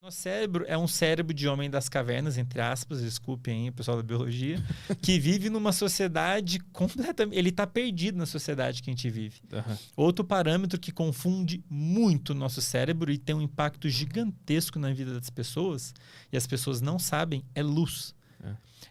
Nosso cérebro é um cérebro de homem das cavernas, entre aspas, desculpem aí o pessoal da biologia, que vive numa sociedade completamente... Ele está perdido na sociedade que a gente vive. Uhum. Outro parâmetro que confunde muito o nosso cérebro e tem um impacto gigantesco na vida das pessoas, e as pessoas não sabem, é luz.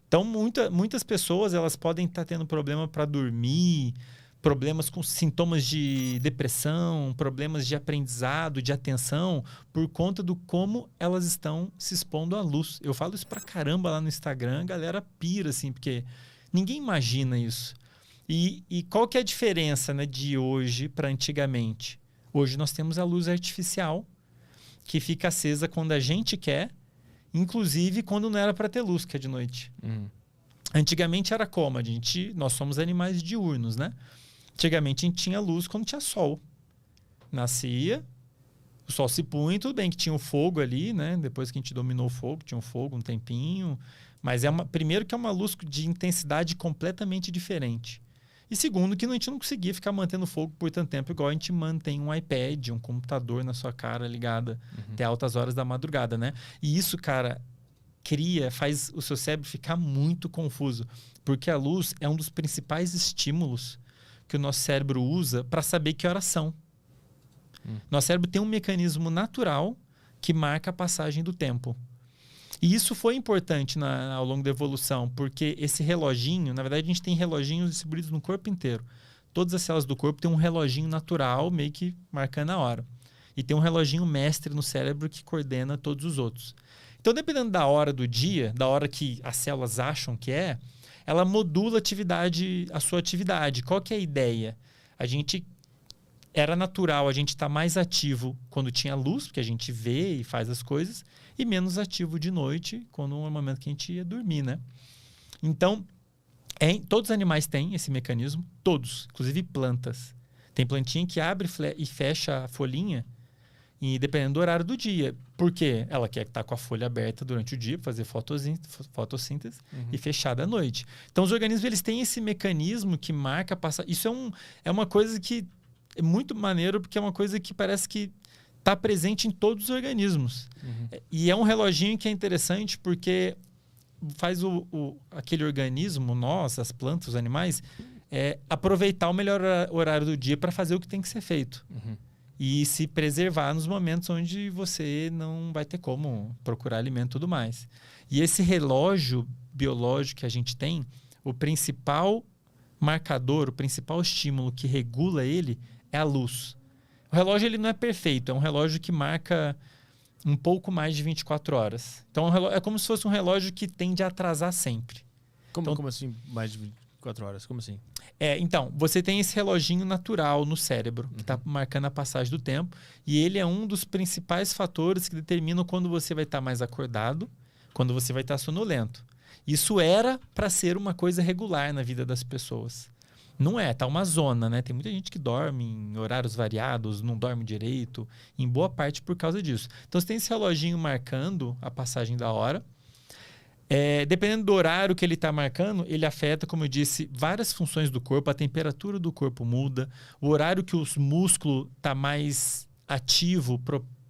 Então, muitas pessoas elas podem estar tendo problema para dormir, problemas com sintomas de depressão, problemas de aprendizado, de atenção, por conta do como elas estão se expondo à luz. Eu falo isso pra caramba lá no Instagram, a galera pira, assim, porque ninguém imagina isso. E qual que é a diferença, né, de hoje para antigamente? Hoje nós temos a luz artificial, que fica acesa quando a gente quer, inclusive quando não era para ter luz, que é de noite. Antigamente era como? Nós somos animais diurnos, né? Antigamente a gente tinha luz quando tinha sol. Nascia, o sol se punha, tudo bem que tinha o fogo ali, né? Depois que a gente dominou o fogo, tinha um fogo um tempinho. Mas primeiro que é uma luz de intensidade completamente diferente. E segundo que a gente não conseguia ficar mantendo fogo por tanto tempo, igual a gente mantém um iPad, um computador na sua cara ligada até altas horas da madrugada, né? E isso, cara, faz o seu cérebro ficar muito confuso. Porque a luz é um dos principais estímulos que o nosso cérebro usa para saber que horas são. Nosso cérebro tem um mecanismo natural que marca a passagem do tempo. E isso foi importante ao longo da evolução, porque esse reloginho, na verdade a gente tem reloginhos distribuídos no corpo inteiro. Todas as células do corpo têm um reloginho natural, meio que marcando a hora. E tem um reloginho mestre no cérebro que coordena todos os outros. Então, dependendo da hora do dia, da hora que as células acham que ela modula a sua atividade. Qual que é a ideia? Era natural a gente estar mais ativo quando tinha luz, porque a gente vê e faz as coisas, e menos ativo de noite, quando é o momento que a gente ia dormir, né? Então, todos os animais têm esse mecanismo, todos, inclusive plantas. Tem plantinha que abre e fecha a folhinha, e dependendo do horário do dia. Por quê? Ela quer estar com a folha aberta durante o dia, fazer fotossíntese e fechada à noite. Então, os organismos eles têm esse mecanismo que marca a passagem. Isso é uma coisa que é muito maneiro, porque é uma coisa que parece que está presente em todos os organismos. E é um reloginho que é interessante porque faz aquele organismo, nós, as plantas, os animais, aproveitar o melhor horário do dia para fazer o que tem que ser feito. E se preservar nos momentos onde você não vai ter como procurar alimento e tudo mais. E esse relógio biológico que a gente tem, o principal marcador, o principal estímulo que regula ele é a luz. O relógio ele não é perfeito, é um relógio que marca um pouco mais de 24 horas. Então é como se fosse um relógio que tende a atrasar sempre. Como assim mais de 24 horas? Como assim? Então, você tem esse reloginho natural no cérebro, que está marcando a passagem do tempo, e ele é um dos principais fatores que determinam quando você vai estar mais acordado, quando você vai estar sonolento. Isso era para ser uma coisa regular na vida das pessoas. Não é, tá uma zona, né? Tem muita gente que dorme em horários variados, não dorme direito, em boa parte por causa disso. Então, você tem esse reloginho marcando a passagem da hora. Dependendo do horário que ele está marcando, ele afeta, como eu disse, várias funções do corpo. A temperatura do corpo muda. O horário que os músculos está mais ativo,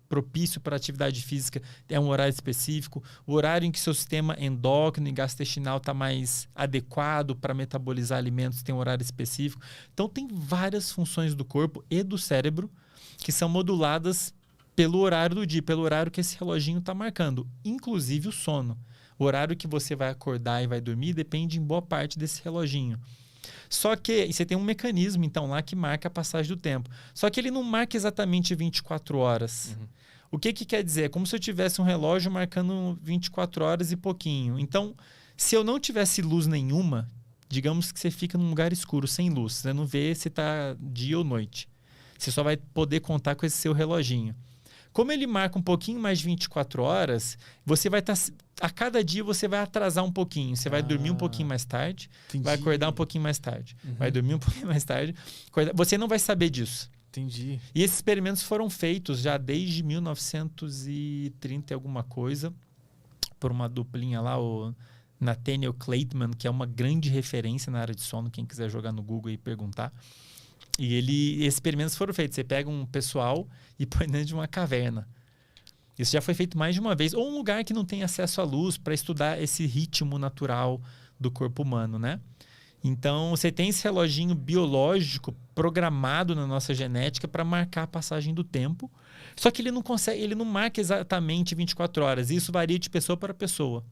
propício para atividade física, é um horário específico. O horário em que seu sistema endócrino e gastrointestinal está mais adequado para metabolizar alimentos tem um horário específico. Então, tem várias funções do corpo e do cérebro que são moduladas pelo horário do dia, pelo horário que esse reloginho está marcando, inclusive o sono. O horário que você vai acordar e vai dormir depende em boa parte desse reloginho. Só que você tem um mecanismo, então, lá que marca a passagem do tempo. Só que ele não marca exatamente 24 horas. O que quer dizer? É como se eu tivesse um relógio marcando 24 horas e pouquinho. Então, se eu não tivesse luz nenhuma, digamos que você fica num lugar escuro, sem luz. Você não vê se está dia ou noite. Você só vai poder contar com esse seu reloginho. Como ele marca um pouquinho mais de 24 horas, você vai estar... A cada dia você vai atrasar um pouquinho. Você vai dormir um pouquinho mais tarde, entendi. Vai acordar um pouquinho mais tarde. Vai dormir um pouquinho mais tarde. Você não vai saber disso. Entendi. E esses experimentos foram feitos já desde 1930 e alguma coisa, por uma duplinha lá, o Nathaniel Kleitman, que é uma grande referência na área de sono, quem quiser jogar no Google e perguntar. E esses experimentos foram feitos. Você pega um pessoal e põe dentro de uma caverna. Isso já foi feito mais de uma vez. Ou um lugar que não tem acesso à luz para estudar esse ritmo natural do corpo humano, né? Então, você tem esse reloginho biológico programado na nossa genética para marcar a passagem do tempo. Só que ele não marca exatamente 24 horas. Isso varia de pessoa para pessoa.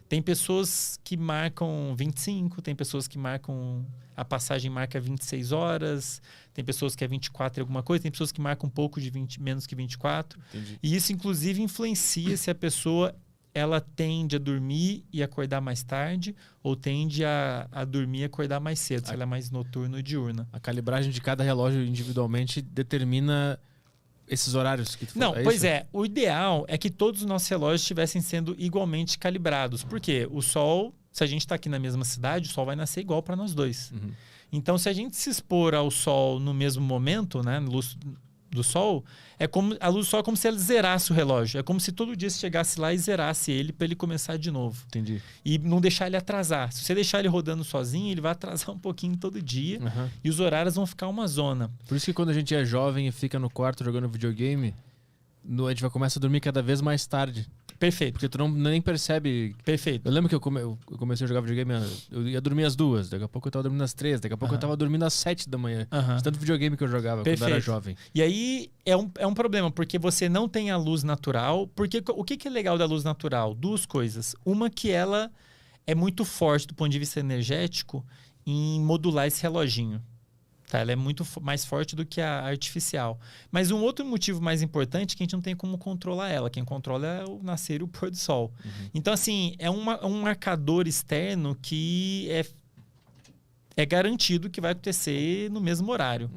Tem pessoas que marcam 25, tem pessoas que marcam... A passagem marca 26 horas, tem pessoas que é 24 e alguma coisa, tem pessoas que marcam um pouco de menos que 24. Entendi. E isso, inclusive, influencia se a pessoa ela tende a dormir e acordar mais tarde ou tende a dormir e acordar mais cedo, se ela é mais noturna ou diurna. A calibragem de cada relógio individualmente determina esses horários que tu falou. Não, pois é. O ideal é que todos os nossos relógios estivessem sendo igualmente calibrados. Por quê? O Sol, se a gente está aqui na mesma cidade, o Sol vai nascer igual para nós dois. Então, se a gente se expor ao Sol no mesmo momento, né, luz do Sol, a luz do Sol é como se ela zerasse o relógio. É como se todo dia você chegasse lá e zerasse ele para ele começar de novo. Entendi. E não deixar ele atrasar. Se você deixar ele rodando sozinho, ele vai atrasar um pouquinho todo dia. E os horários vão ficar uma zona. Por isso que quando a gente é jovem e fica no quarto jogando videogame, a gente começa a dormir cada vez mais tarde. Perfeito. Porque tu nem percebe. Perfeito. Eu lembro que eu comecei a jogar videogame, eu ia dormir às 2, daqui a pouco eu tava dormindo às 3, daqui a pouco eu tava dormindo às 7 da manhã. De tanto videogame que eu jogava quando eu era jovem. E aí é um problema, porque você não tem a luz natural. Porque o que é legal da luz natural? Duas coisas. Uma que ela é muito forte do ponto de vista energético em modular esse reloginho. Tá? Ela é muito mais forte do que a artificial. Mas um outro motivo mais importante é que a gente não tem como controlar ela. Quem controla é o nascer e o pôr do sol. Então, assim, é um marcador externo que é garantido que vai acontecer no mesmo horário.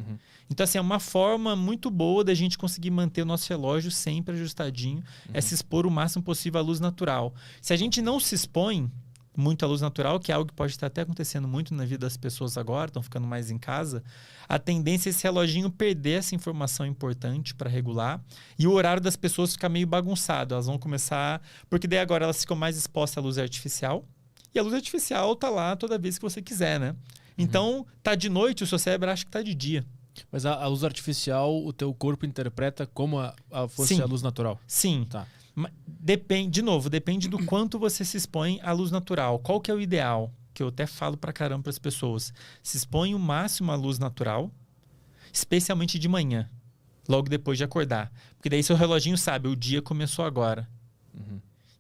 Então, assim, é uma forma muito boa da gente conseguir manter o nosso relógio sempre ajustadinho. É se expor o máximo possível à luz natural. Se a gente não se expõe muito à luz natural, que é algo que pode estar até acontecendo muito na vida das pessoas agora, estão ficando mais em casa, a tendência é esse reloginho perder essa informação importante para regular e o horário das pessoas ficar meio bagunçado. Elas vão começar... Porque daí agora elas ficam mais expostas à luz artificial e a luz artificial tá lá toda vez que você quiser, né? Então, tá de noite, o seu cérebro acha que tá de dia. Mas a luz artificial, o teu corpo interpreta como fosse a luz natural? Sim. Tá. Depende do quanto você se expõe à luz natural. Qual que é o ideal? Que eu até falo pra caramba pras pessoas. Se expõe o máximo à luz natural, especialmente de manhã, logo depois de acordar. Porque daí seu reloginho sabe, o dia começou agora.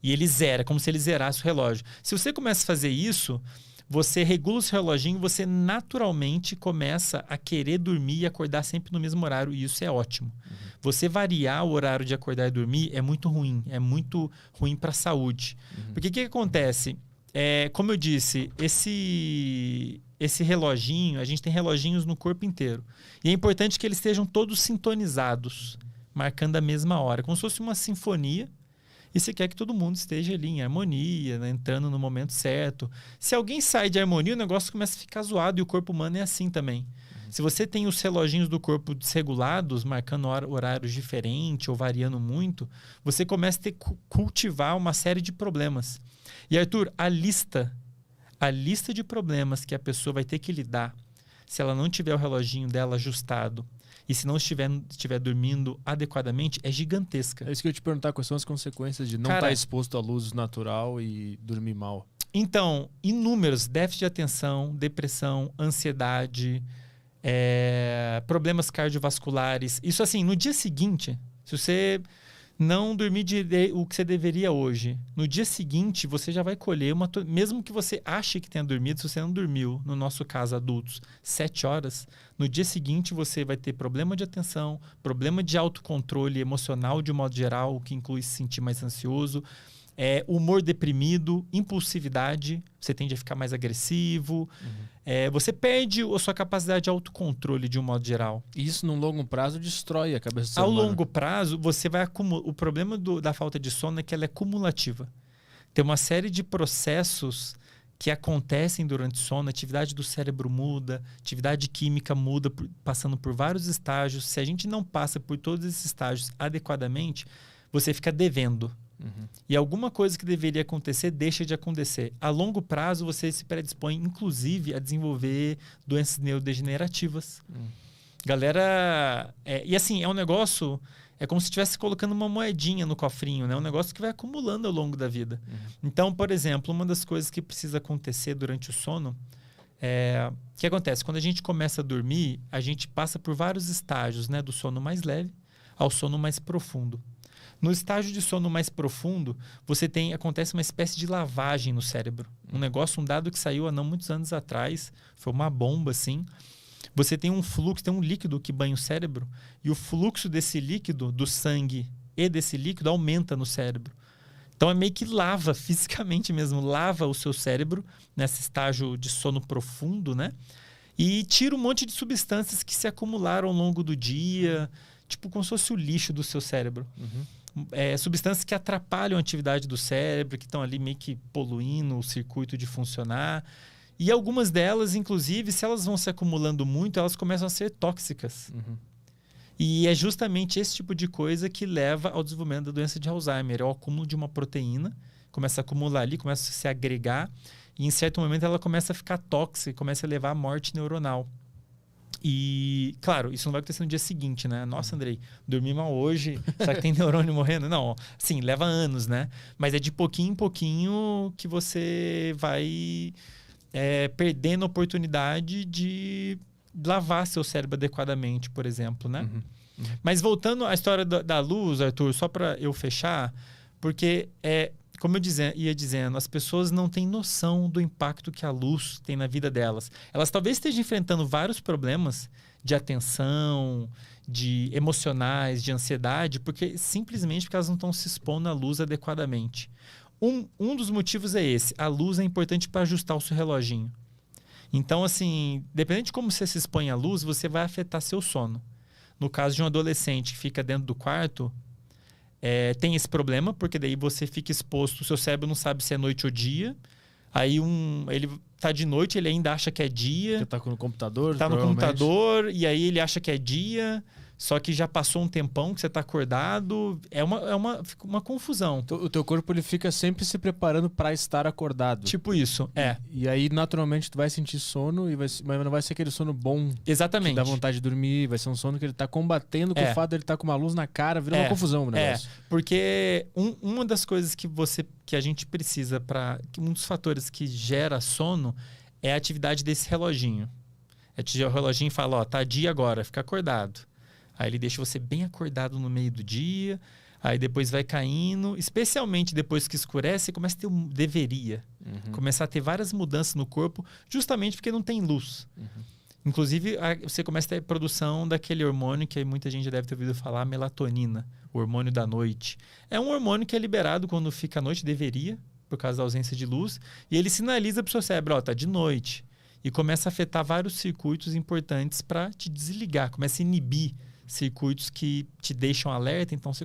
E ele zera, como se ele zerasse o relógio. Se você começa a fazer isso, você regula o seu reloginho, você naturalmente começa a querer dormir e acordar sempre no mesmo horário, e isso é ótimo. Você variar o horário de acordar e dormir é muito ruim para a saúde. Porque o que acontece? Como eu disse, esse reloginho, a gente tem reloginhos no corpo inteiro. E é importante que eles estejam todos sintonizados, marcando a mesma hora, como se fosse uma sinfonia. E você quer que todo mundo esteja ali em harmonia, né, entrando no momento certo. Se alguém sai de harmonia, o negócio começa a ficar zoado. E o corpo humano é assim também. Se você tem os reloginhos do corpo desregulados, marcando horários diferentes ou variando muito, você começa a cultivar uma série de problemas. E, Arthur, a lista de problemas que a pessoa vai ter que lidar se ela não tiver o reloginho dela ajustado e se não estiver dormindo adequadamente, é gigantesca. É isso que eu ia te perguntar, quais são as consequências de não estar exposto à luz natural e dormir mal? Então, inúmeros: déficit de atenção, depressão, ansiedade, problemas cardiovasculares. Isso assim, no dia seguinte, se você não dormir o que você deveria hoje, no dia seguinte você já vai colher mesmo que você ache que tenha dormido, se você não dormiu, no nosso caso adultos, 7 horas, no dia seguinte você vai ter problema de atenção, problema de autocontrole emocional de um modo geral, o que inclui se sentir mais ansioso, humor deprimido, impulsividade, você tende a ficar mais agressivo, você perde a sua capacidade de autocontrole de um modo geral. E isso, num longo prazo, destrói a cabeça do ser humano. Ao longo prazo, você vai acumular. O problema da falta de sono é que ela é cumulativa. Tem uma série de processos que acontecem durante o sono, a atividade do cérebro muda, a atividade química muda, passando por vários estágios. Se a gente não passa por todos esses estágios adequadamente, você fica devendo. E alguma coisa que deveria acontecer deixa de acontecer. A longo prazo, você se predispõe, inclusive, a desenvolver doenças neurodegenerativas. Galera... e assim, é um negócio... É como se estivesse colocando uma moedinha no cofrinho, né? Um negócio que vai acumulando ao longo da vida. Então, por exemplo, uma das coisas que precisa acontecer durante o sono o que acontece? Quando a gente começa a dormir, a gente passa por vários estágios, né? Do sono mais leve ao sono mais profundo. No estágio de sono mais profundo, acontece uma espécie de lavagem no cérebro. Um dado que saiu há não muitos anos atrás, foi uma bomba, assim. Você tem um fluxo, tem um líquido que banha o cérebro, e o fluxo desse líquido, do sangue e desse líquido, aumenta no cérebro. Então é meio que lava, fisicamente mesmo, lava o seu cérebro nesse estágio de sono profundo, né? E tira um monte de substâncias que se acumularam ao longo do dia, tipo como se fosse o lixo do seu cérebro. Substâncias que atrapalham a atividade do cérebro, que estão ali meio que poluindo o circuito de funcionar. E algumas delas, inclusive, se elas vão se acumulando muito, elas começam a ser tóxicas. E é justamente esse tipo de coisa que leva ao desenvolvimento da doença de Alzheimer. É o acúmulo de uma proteína, começa a acumular ali, começa a se agregar, e em certo momento ela começa a ficar tóxica, começa a levar à morte neuronal. E, claro, isso não vai acontecer no dia seguinte, né? Nossa, Andrei, dormi mal hoje, será que tem neurônio morrendo? Não, sim, leva anos, né? Mas é de pouquinho em pouquinho que você vai perdendo a oportunidade de lavar seu cérebro adequadamente, por exemplo, né? Mas voltando à história da luz, Arthur, só para eu fechar, porque como eu ia dizendo, as pessoas não têm noção do impacto que a luz tem na vida delas. Elas talvez estejam enfrentando vários problemas de atenção, de emocionais, de ansiedade, simplesmente porque elas não estão se expondo à luz adequadamente. Um dos motivos é esse. A luz é importante para ajustar o seu reloginho. Então, assim, dependendo de como você se expõe à luz, você vai afetar seu sono. No caso de um adolescente que fica dentro do quarto, tem esse problema, porque daí você fica exposto, o seu cérebro não sabe se é noite ou dia. Aí ele tá de noite, ele ainda acha que é dia. Você tá no computador, tá no computador, e aí ele acha que é dia, só que já passou um tempão que você tá acordado. Fica uma confusão. O teu corpo ele fica sempre se preparando para estar acordado. Tipo isso, E aí, naturalmente, tu vai sentir sono, mas não vai ser aquele sono bom. Exatamente. Que dá vontade de dormir, vai ser um sono que ele tá combatendo com o fato de ele estar com uma luz na cara, vira uma confusão o negócio. Porque uma das coisas que a gente precisa um dos fatores que gera sono é a atividade desse reloginho. O reloginho fala, tá dia agora, fica acordado. Aí ele deixa você bem acordado no meio do dia, aí depois vai caindo, especialmente depois que escurece, começa a ter deveria. Começar a ter várias mudanças no corpo, justamente porque não tem luz. Inclusive, você começa a ter a produção daquele hormônio que muita gente já deve ter ouvido falar, melatonina, o hormônio da noite. É um hormônio que é liberado quando fica à noite, deveria, por causa da ausência de luz, e ele sinaliza para o seu cérebro, tá de noite. E começa a afetar vários circuitos importantes para te desligar, começa a inibir circuitos que te deixam alerta, então você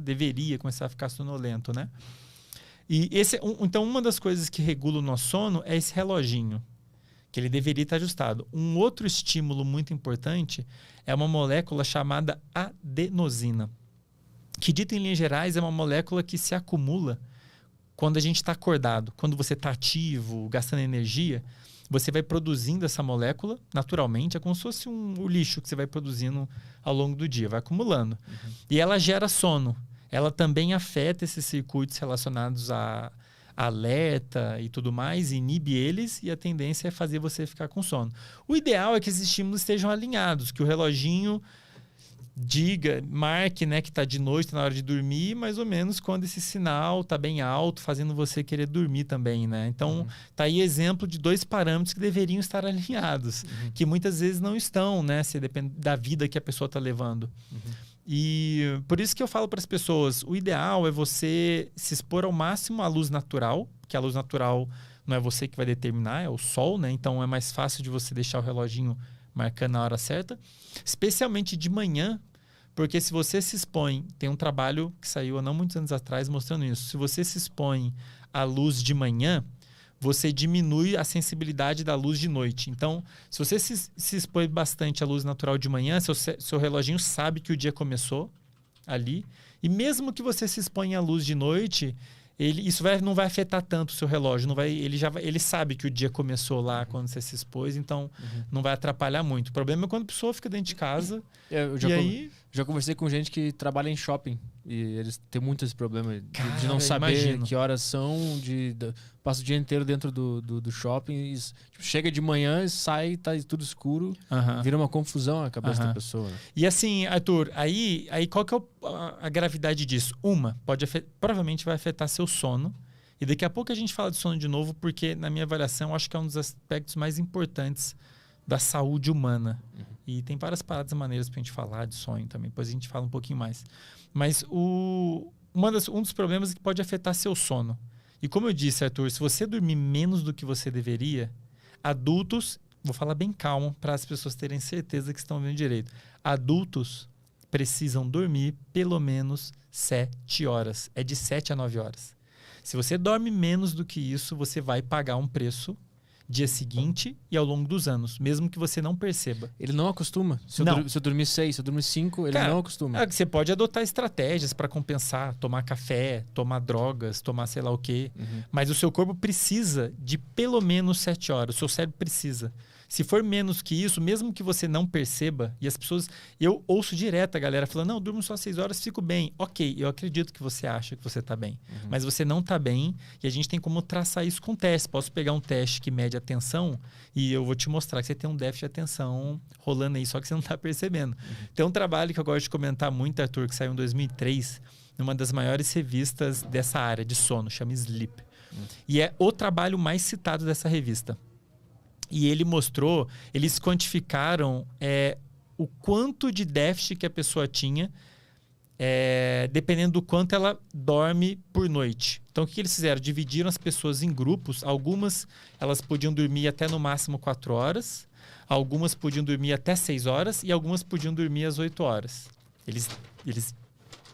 deveria começar a ficar sonolento, né? E então uma das coisas que regula o nosso sono é esse reloginho, que ele deveria estar ajustado. Um outro estímulo muito importante é uma molécula chamada adenosina, que, dito em linhas gerais, é uma molécula que se acumula quando a gente está acordado, quando você está ativo, gastando energia. Você vai produzindo essa molécula naturalmente, é como se fosse o lixo que você vai produzindo ao longo do dia, vai acumulando. E ela gera sono. Ela também afeta esses circuitos relacionados a alerta e tudo mais, inibe eles, e a tendência é fazer você ficar com sono. O ideal é que esses estímulos estejam alinhados, que o reloginho marque, né, que está de noite, tá na hora de dormir, mais ou menos quando esse sinal está bem alto, fazendo você querer dormir também, né? Então, tá aí exemplo de 2 parâmetros que deveriam estar alinhados, que muitas vezes não estão, né? Se depende da vida que a pessoa está levando. E por isso que eu falo para as pessoas, o ideal é você se expor ao máximo à luz natural, que a luz natural não é você que vai determinar, é o sol, né? Então, é mais fácil de você deixar o reloginho marcando a hora certa, especialmente de manhã, porque se você se expõe, tem um trabalho que saiu há não muitos anos atrás mostrando isso, se você se expõe à luz de manhã, você diminui a sensibilidade da luz de noite. Então, se você se expõe bastante à luz natural de manhã, seu reloginho sabe que o dia começou ali, e mesmo que você se exponha à luz de noite, isso não vai afetar tanto o seu relógio. Ele sabe que o dia começou lá quando você se expôs, então não vai atrapalhar muito. O problema é quando a pessoa fica dentro de casa Já conversei com gente que trabalha em shopping e eles têm muito esse problema de não saber que horas são, passa o dia inteiro dentro do shopping e tipo, chega de manhã e sai, tá tudo escuro, vira uma confusão na cabeça da pessoa. Né? E assim, Arthur, aí qual que é a gravidade disso? Provavelmente vai afetar seu sono. E daqui a pouco a gente fala de sono de novo, porque na minha avaliação acho que é um dos aspectos mais importantes da saúde humana. E tem várias paradas maneiras pra gente falar de sonho também. Depois a gente fala um pouquinho mais. Mas um dos problemas é que pode afetar seu sono. E como eu disse, Arthur, se você dormir menos do que você deveria, adultos, vou falar bem calmo para as pessoas terem certeza que estão vendo direito. Adultos precisam dormir pelo menos 7 horas. É de 7 a 9 horas. Se você dorme menos do que isso, você vai pagar um preço dia seguinte e ao longo dos anos, mesmo que você não perceba. Ele não acostuma? Se eu dormir 6, se eu dormir 5, ele não acostuma? Você pode adotar estratégias para compensar, tomar café, tomar drogas, tomar sei lá o quê. Mas o seu corpo precisa de pelo menos 7 horas. O seu cérebro precisa. Se for menos que isso, mesmo que você não perceba, e as pessoas... Eu ouço direto a galera falando, não, eu durmo só 6 horas, fico bem. Ok, eu acredito que você acha que você está bem. Mas você não está bem e a gente tem como traçar isso com teste. Posso pegar um teste que mede a atenção e eu vou te mostrar que você tem um déficit de atenção rolando aí, só que você não está percebendo. Tem um trabalho que eu gosto de comentar muito, Arthur, que saiu em 2003, numa das maiores revistas dessa área de sono, chama Sleep. E é o trabalho mais citado dessa revista. E ele mostrou, eles quantificaram o quanto de déficit que a pessoa tinha, dependendo do quanto ela dorme por noite. Então, o que eles fizeram? Dividiram as pessoas em grupos. Algumas, elas podiam dormir até no máximo 4 horas. Algumas podiam dormir até 6 horas. E algumas podiam dormir às 8 horas. Eles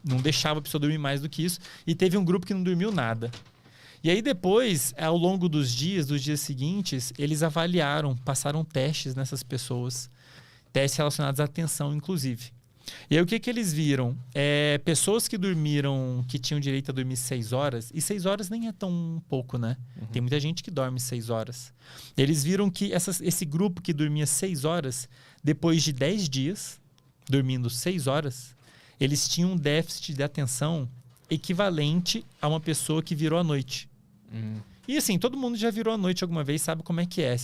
não deixavam a pessoa dormir mais do que isso. E teve um grupo que não dormiu nada. E aí depois, ao longo dos dias seguintes, eles avaliaram, passaram testes nessas pessoas. Testes relacionados à atenção, inclusive. E aí o que eles viram? Pessoas que dormiram, que tinham direito a dormir 6 horas, e 6 horas nem é tão pouco, né? Tem muita gente que dorme 6 horas. Eles viram que esse grupo que dormia 6 horas, depois de 10 dias, dormindo 6 horas, eles tinham um déficit de atenção equivalente a uma pessoa que virou à noite. E assim, todo mundo já virou à noite alguma vez, sabe como é que é.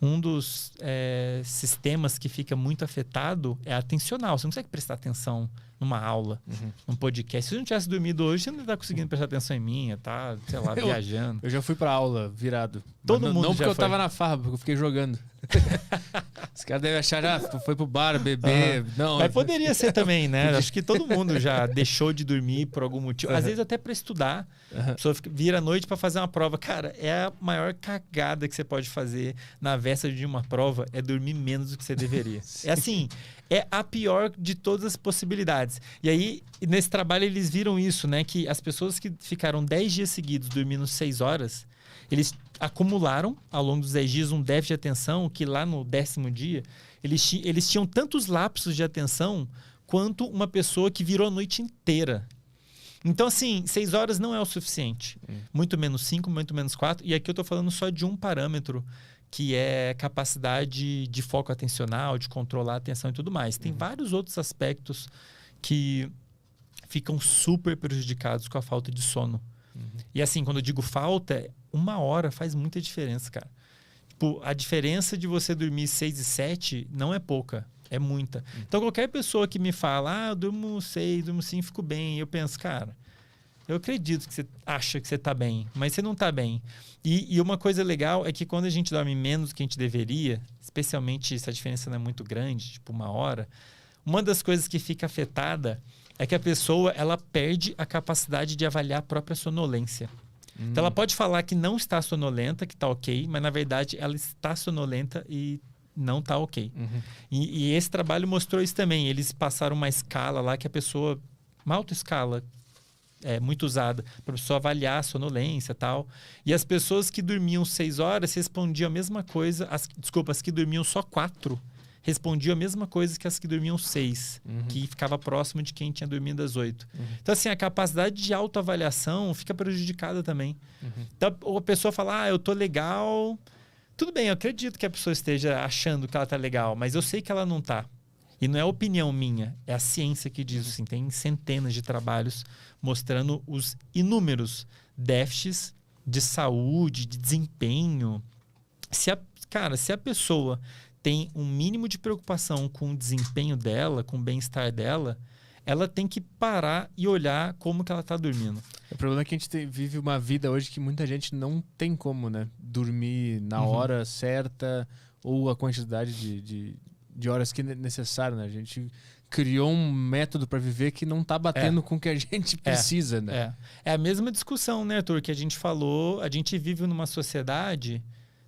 Um dos sistemas que fica muito afetado é atencional. Você não consegue prestar atenção numa aula, num podcast. Se você não tivesse dormido hoje, você não está conseguindo prestar atenção em mim, tá, sei lá, viajando. Eu já fui pra aula virado. Todo mundo não porque já eu tava na farra, porque eu fiquei jogando. Os caras devem achar, foi pro bar beber. Não, mas poderia ser também, né? Acho que todo mundo já deixou de dormir por algum motivo. Às vezes até para estudar. A pessoa vira à noite para fazer uma prova. Cara, é a maior cagada que você pode fazer na véspera de uma prova, é dormir menos do que você deveria. É assim, é a pior de todas as possibilidades. E aí, nesse trabalho, eles viram isso, né? Que as pessoas que ficaram 10 dias seguidos dormindo 6 horas, eles acumularam ao longo dos 10 dias um déficit de atenção que lá no 10º dia eles tinham tantos lapsos de atenção quanto uma pessoa que virou a noite inteira. Então, assim, 6 horas não é o suficiente. Muito menos 5, muito menos 4. E aqui eu estou falando só de um parâmetro, que é capacidade de foco atencional, de controlar a atenção e tudo mais. Tem vários outros aspectos que ficam super prejudicados com a falta de sono. E assim, quando eu digo falta, 1 hora faz muita diferença, cara. Tipo, a diferença de você dormir 6 e 7 não é pouca, é muita. Então, qualquer pessoa que me fala, eu durmo 6, durmo 5, fico bem, eu penso, cara, eu acredito que você acha que você tá bem, mas você não tá bem. E uma coisa legal é que quando a gente dorme menos do que a gente deveria, especialmente se a diferença não é muito grande, tipo 1 hora, uma das coisas que fica afetada é que a pessoa ela perde a capacidade de avaliar a própria sonolência. Então, ela pode falar que não está sonolenta, que está ok, mas, na verdade, ela está sonolenta e não está ok. E esse trabalho mostrou isso também. Eles passaram uma escala lá que a pessoa... Uma autoescala muito usada para a pessoa avaliar a sonolência e tal. E as pessoas que dormiam 6 horas respondiam a mesma coisa... As que dormiam só 4 respondiam a mesma coisa que as que dormiam 6, que ficava próximo de quem tinha dormido às 8. Então, assim, a capacidade de autoavaliação fica prejudicada também. Então, a pessoa fala, eu tô legal. Tudo bem, eu acredito que a pessoa esteja achando que ela tá legal, mas eu sei que ela não tá. E não é opinião minha, é a ciência que diz assim. Tem centenas de trabalhos mostrando os inúmeros déficits de saúde, de desempenho. Se a pessoa tem um mínimo de preocupação com o desempenho dela, com o bem-estar dela, ela tem que parar e olhar como que ela está dormindo. O problema é que a gente vive uma vida hoje que muita gente não tem como, né? Dormir na hora certa ou a quantidade de horas que é necessário, né? A gente criou um método para viver que não está batendo com o que a gente precisa, né? É a mesma discussão, né, Arthur, que a gente falou. A gente vive numa sociedade,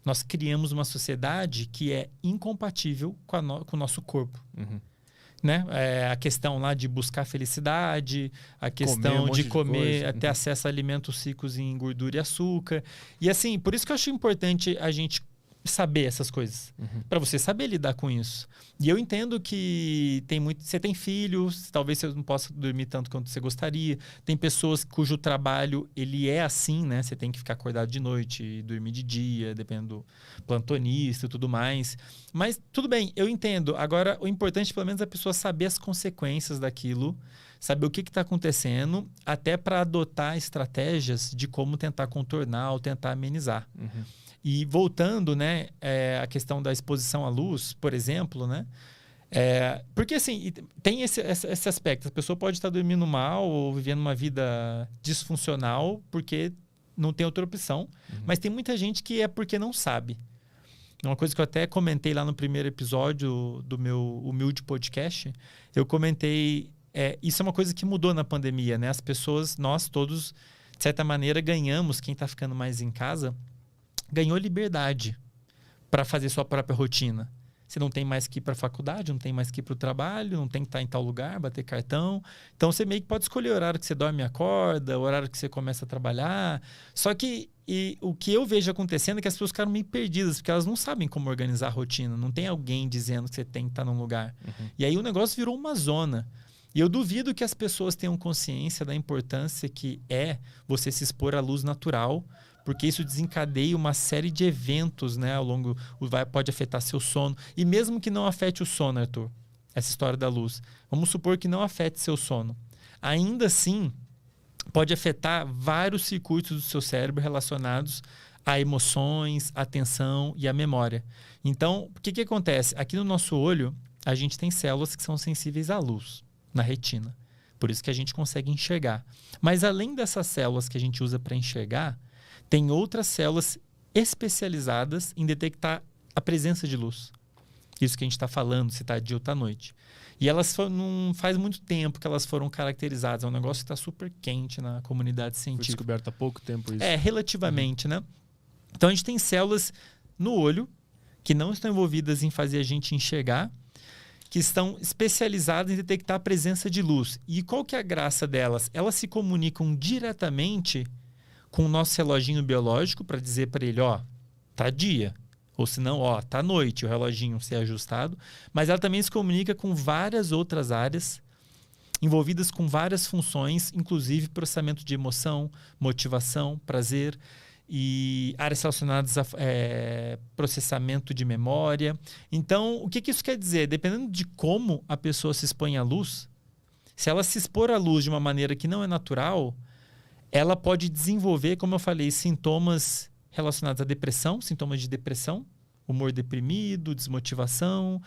nós criamos uma sociedade que é incompatível com o nosso corpo. Né? A questão lá de buscar felicidade, a questão de comer, ter acesso a alimentos ricos em gordura e açúcar. E assim, por isso que eu acho importante a gente saber essas coisas, para você saber lidar com isso. E eu entendo que você tem filhos, talvez você não possa dormir tanto quanto você gostaria. Tem pessoas cujo trabalho ele é assim, né? Você tem que ficar acordado de noite e dormir de dia, dependendo do plantonista e tudo mais. Mas tudo bem, eu entendo. Agora, o importante, pelo menos, é a pessoa saber as consequências daquilo, saber o que está acontecendo, até para adotar estratégias de como tentar contornar ou tentar amenizar. E voltando, né, a questão da exposição à luz, por exemplo, né? Porque assim, tem esse aspecto. A pessoa pode estar dormindo mal ou vivendo uma vida disfuncional porque não tem outra opção. Mas tem muita gente que é porque não sabe. Uma coisa que eu até comentei lá no primeiro episódio do meu humilde podcast, eu comentei... isso é uma coisa que mudou na pandemia, né? As pessoas, nós todos, de certa maneira, ganhamos, quem está ficando mais em casa... ganhou liberdade para fazer sua própria rotina. Você não tem mais que ir para a faculdade, não tem mais que ir para o trabalho, não tem que estar em tal lugar, bater cartão. Então, você meio que pode escolher o horário que você dorme e acorda, o horário que você começa a trabalhar. Só que o que eu vejo acontecendo é que as pessoas ficaram meio perdidas, porque elas não sabem como organizar a rotina. Não tem alguém dizendo que você tem que estar num lugar. E aí o negócio virou uma zona. E eu duvido que as pessoas tenham consciência da importância que é você se expor à luz natural, porque isso desencadeia uma série de eventos, né, ao longo, pode afetar seu sono. E mesmo que não afete o sono, Arthur, essa história da luz, vamos supor que não afete seu sono. Ainda assim, pode afetar vários circuitos do seu cérebro relacionados a emoções, a atenção e a memória. Então, o que acontece? Aqui no nosso olho, a gente tem células que são sensíveis à luz, na retina. Por isso que a gente consegue enxergar. Mas além dessas células que a gente usa para enxergar, tem outras células especializadas em detectar a presença de luz. Isso que a gente está falando, se está dia ou está noite. E elas não faz muito tempo que elas foram caracterizadas. É um negócio que está super quente na comunidade científica. Foi descoberto há pouco tempo isso. Relativamente, né? Então, a gente tem células no olho que não estão envolvidas em fazer a gente enxergar, que estão especializadas em detectar a presença de luz. E qual que é a graça delas? Elas se comunicam diretamente com o nosso reloginho biológico para dizer para ele, tá dia. Ou se não, tá noite, o reloginho ser ajustado. Mas ela também se comunica com várias outras áreas envolvidas com várias funções, inclusive processamento de emoção, motivação, prazer e áreas relacionadas a processamento de memória. Então, o que isso quer dizer? Dependendo de como a pessoa se expõe à luz, se ela se expor à luz de uma maneira que não é natural, ela pode desenvolver, como eu falei, sintomas relacionados à depressão, sintomas de depressão, humor deprimido, desmotivação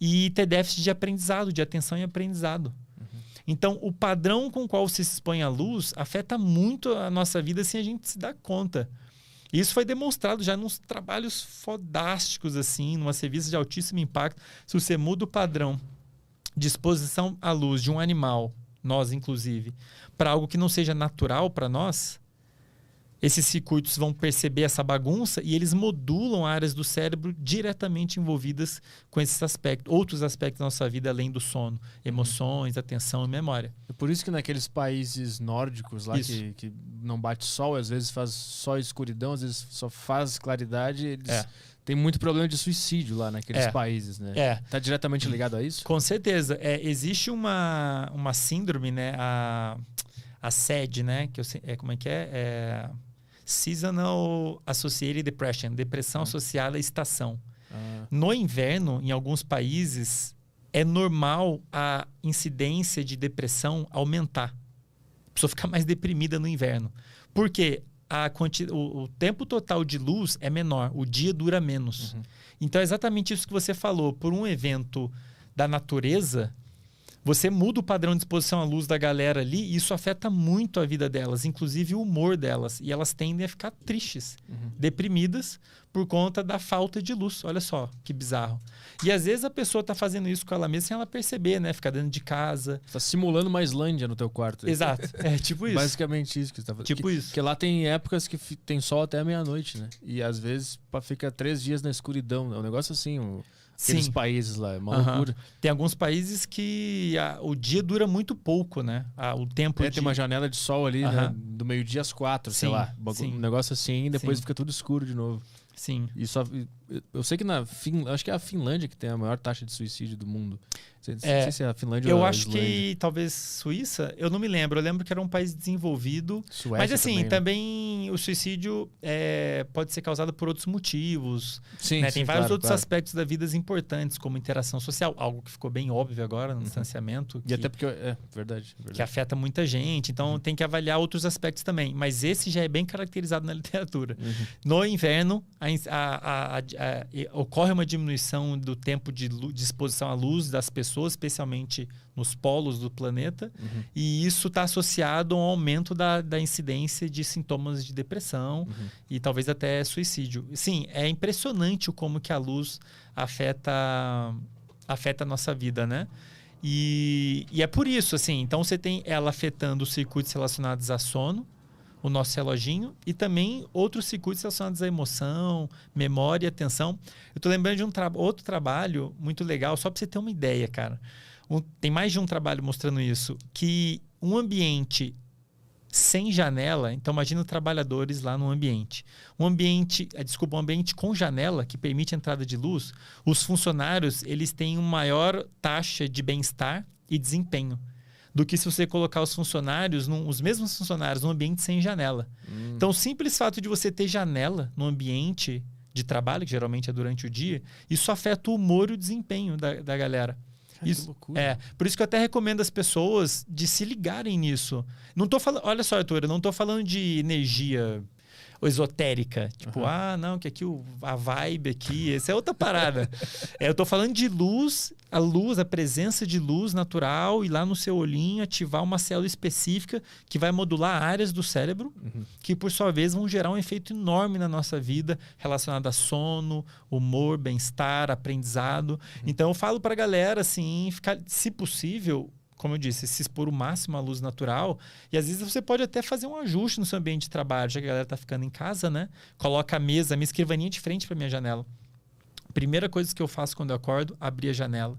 e ter déficit de aprendizado, de atenção e aprendizado. Então, o padrão com o qual você se expõe à luz afeta muito a nossa vida sem a gente se dar conta. Isso foi demonstrado já nos trabalhos fodásticos, assim, numa serviço de altíssimo impacto. Se você muda o padrão de exposição à luz de um animal, nós inclusive, para algo que não seja natural para nós, esses circuitos vão perceber essa bagunça e eles modulam áreas do cérebro diretamente envolvidas com esses aspectos, outros aspectos da nossa vida além do sono, emoções, atenção e memória. É por isso que naqueles países nórdicos lá que não bate sol, às vezes faz só escuridão, às vezes só faz claridade, eles têm muito problema de suicídio lá naqueles países, né? Tá diretamente ligado a isso? Com certeza. Existe uma síndrome, né? A SAD, né? Que como é que é? Seasonal Associated Depression, depressão associada à estação. No inverno, em alguns países, é normal a incidência de depressão aumentar. A pessoa fica mais deprimida no inverno. Por quê? O tempo total de luz é menor, o dia dura menos. Então é exatamente isso que você falou. Por um evento da natureza, você muda o padrão de exposição à luz da galera ali e isso afeta muito a vida delas, inclusive o humor delas. E elas tendem a ficar tristes, deprimidas, por conta da falta de luz. Olha só, que bizarro. E às vezes a pessoa tá fazendo isso com ela mesma sem ela perceber, né? Ficar dentro de casa. Tá simulando uma Islândia no teu quarto. Exato. É tipo isso. Basicamente isso que você tá fazendo. Tipo isso. Porque lá tem épocas que tem sol até meia-noite, né? E às vezes fica 3 dias na escuridão. É um negócio assim, aqueles países lá. É uma loucura. Tem alguns países que o dia dura muito pouco, né? O tempo tem uma janela de sol ali, né? Do meio-dia às 4, sei lá. Um negócio assim, e depois fica tudo escuro de novo. Sim. E eu sei que acho que é a Finlândia que tem a maior taxa de suicídio do mundo. Não sei se é a Finlândia ou a acho que talvez Suíça, eu não me lembro. Eu lembro que era um país desenvolvido. Suécia mas assim, também, né? O suicídio pode ser causado por outros motivos. Sim, né? Tem vários outros claro. aspectos da vida importantes, como interação social, algo que ficou bem óbvio agora no distanciamento. E até porque verdade. Que afeta muita gente. Então tem que avaliar outros aspectos também. Mas esse já é bem caracterizado na literatura. No inverno, ocorre uma diminuição do tempo de exposição à luz das pessoas, especialmente nos polos do planeta, e isso está associado a um aumento da incidência de sintomas de depressão e talvez até suicídio. Sim, é impressionante como que a luz afeta a nossa vida, né? E é por isso, assim, então você tem ela afetando os circuitos relacionados a sono, o nosso reloginho, e também outros circuitos relacionados à emoção, memória e atenção. Eu tô lembrando de outro trabalho muito legal, só para você ter uma ideia, cara. Tem mais de um trabalho mostrando isso, que um ambiente sem janela, então imagina trabalhadores lá no ambiente. Um ambiente com janela, que permite a entrada de luz, os funcionários, eles têm uma maior taxa de bem-estar e desempenho do que se você colocar os mesmos funcionários num ambiente sem janela. Então, o simples fato de você ter janela no ambiente de trabalho, que geralmente é durante o dia, isso afeta o humor e o desempenho da galera. Isso, que loucura. Por isso que eu até recomendo as pessoas de se ligarem nisso. Não tô falando, olha só, Arthur, eu não estou falando de energia esotérica. Tipo, não, que aqui a vibe aqui, essa é outra parada. Eu tô falando de luz, a presença de luz natural e lá no seu olhinho ativar uma célula específica que vai modular áreas do cérebro que, por sua vez, vão gerar um efeito enorme na nossa vida relacionado a sono, humor, bem-estar, aprendizado. Então, eu falo pra galera, assim, ficar, se possível, como eu disse, se expor o máximo à luz natural. E às vezes você pode até fazer um ajuste no seu ambiente de trabalho, já que a galera tá ficando em casa, né? Coloca a minha escrivaninha de frente para minha janela. Primeira coisa que eu faço quando eu acordo, abrir a janela.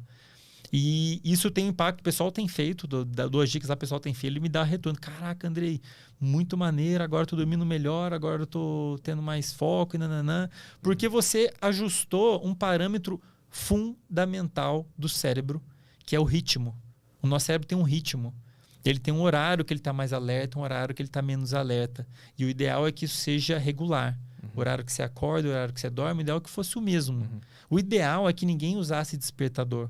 E isso tem impacto, o pessoal tem feito, duas dicas lá, o pessoal tem feito, ele me dá retorno. Caraca, Andrei, muito maneiro, agora eu tô dormindo melhor, agora eu tô tendo mais foco e nananã. Porque você ajustou um parâmetro fundamental do cérebro, que é o ritmo. O nosso cérebro tem um ritmo. Ele tem um horário que ele está mais alerta, um horário que ele está menos alerta. E o ideal é que isso seja regular. O horário que você acorda, o horário que você dorme, o ideal é que fosse o mesmo. O ideal é que ninguém usasse despertador.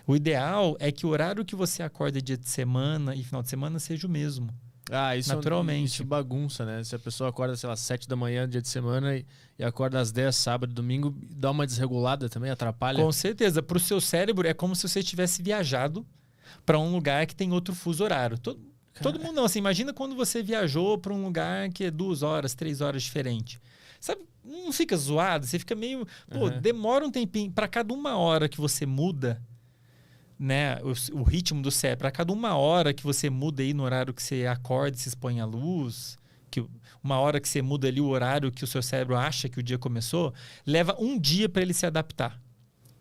O ideal é que o horário que você acorda dia de semana e final de semana seja o mesmo. Isso naturalmente. Isso bagunça, né? Se a pessoa acorda, sei lá, 7 da manhã, dia de semana, e acorda às 10, sábado, domingo, dá uma desregulada também, atrapalha? Com certeza. Para o seu cérebro, é como se você tivesse viajado para um lugar que tem outro fuso horário. Todo mundo não. Assim, imagina quando você viajou para um lugar que é 2 horas, 3 horas diferente. Sabe? Não fica zoado? Você fica meio... demora um tempinho. Para cada 1 hora que você muda, né, o ritmo do cérebro, para cada 1 hora que você muda aí no horário que você acorda e se expõe à luz, que 1 hora que você muda ali o horário que o seu cérebro acha que o dia começou, leva 1 dia para ele se adaptar.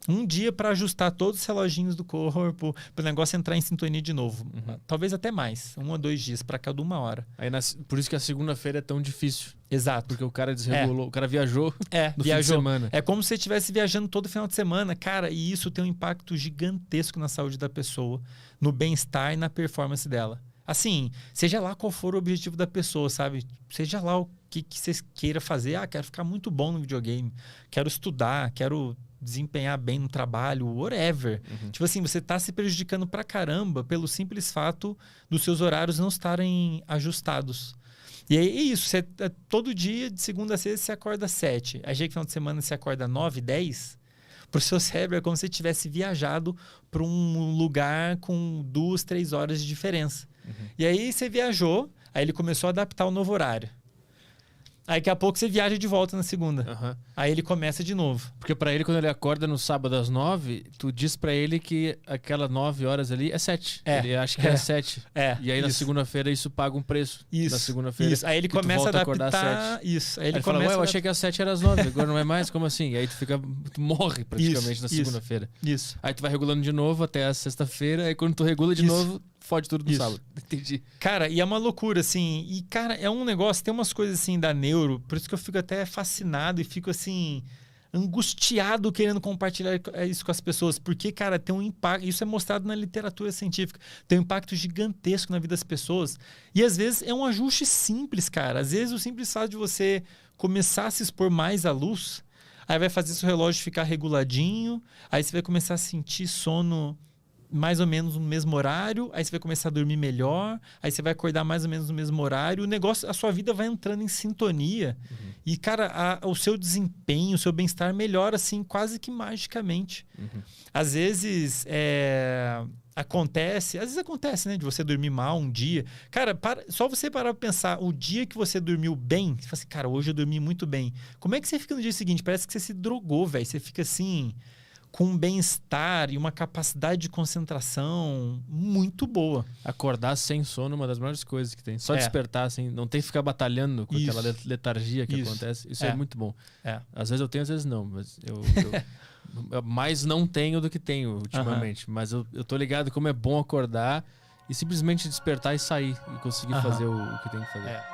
1 dia para ajustar todos os reloginhos do corpo, para o negócio entrar em sintonia de novo. Talvez até mais. 1 a 2 dias para cada 1 hora. Aí por isso que a segunda-feira é tão difícil. Exato. Porque o cara desregulou, o cara viajou no fim de semana. É como se você estivesse viajando todo final de semana. Cara, e isso tem um impacto gigantesco na saúde da pessoa, no bem-estar e na performance dela. Assim, seja lá qual for o objetivo da pessoa, sabe? Seja lá o que você queira fazer. Quero ficar muito bom no videogame. Quero estudar, quero desempenhar bem no trabalho, whatever. Tipo assim, você tá se prejudicando pra caramba pelo simples fato dos seus horários não estarem ajustados. E aí é isso, todo dia, de segunda a sexta, você acorda 7. Aí chega no final de semana, você acorda 9, 10. Pro seu cérebro é como se você tivesse viajado para um lugar com 2, 3 horas de diferença. E aí você viajou, aí ele começou a adaptar o novo horário. Aí daqui a pouco você viaja de volta na segunda. Aí ele começa de novo. Porque pra ele, quando ele acorda no sábado às 9, tu diz pra ele que aquela 9 horas ali é 7. Ele acha que é 7. E aí na segunda-feira isso paga um preço. Isso. Na segunda-feira. Aí ele começa a adaptar. Isso. Aí ele fala, ué, eu achei que às 7 era às 9, agora não é mais? Como assim? E aí tu morre praticamente na segunda-feira. Isso. Aí tu vai regulando de novo até a sexta-feira, aí quando tu regula de novo, fode tudo no sábado. Entendi. Cara, e é uma loucura, assim. E, cara, é um negócio, tem umas coisas assim da neuro, por isso que eu fico até fascinado e fico assim, angustiado querendo compartilhar isso com as pessoas. Porque, cara, tem um impacto. Isso é mostrado na literatura científica. Tem um impacto gigantesco na vida das pessoas. E às vezes é um ajuste simples, cara. Às vezes o simples fato de você começar a se expor mais à luz, aí vai fazer seu relógio ficar reguladinho, aí você vai começar a sentir sono mais ou menos no mesmo horário, aí você vai começar a dormir melhor, aí você vai acordar mais ou menos no mesmo horário, o negócio, a sua vida vai entrando em sintonia e, cara, o seu desempenho, o seu bem-estar melhora, assim, quase que magicamente. Às vezes, às vezes acontece, né, de você dormir mal um dia. Cara, só você parar pra pensar, o dia que você dormiu bem, você fala assim, cara, hoje eu dormi muito bem. Como é que você fica no dia seguinte? Parece que você se drogou, velho. Você fica assim, com um bem-estar e uma capacidade de concentração muito boa. Acordar sem sono é uma das maiores coisas que tem. Só despertar, assim, não tem que ficar batalhando com aquela letargia que acontece. Isso é muito bom. Às vezes eu tenho, às vezes não. Mas eu mais não tenho do que tenho ultimamente. Mas eu tô ligado como é bom acordar e simplesmente despertar e sair e conseguir fazer o que tem que fazer.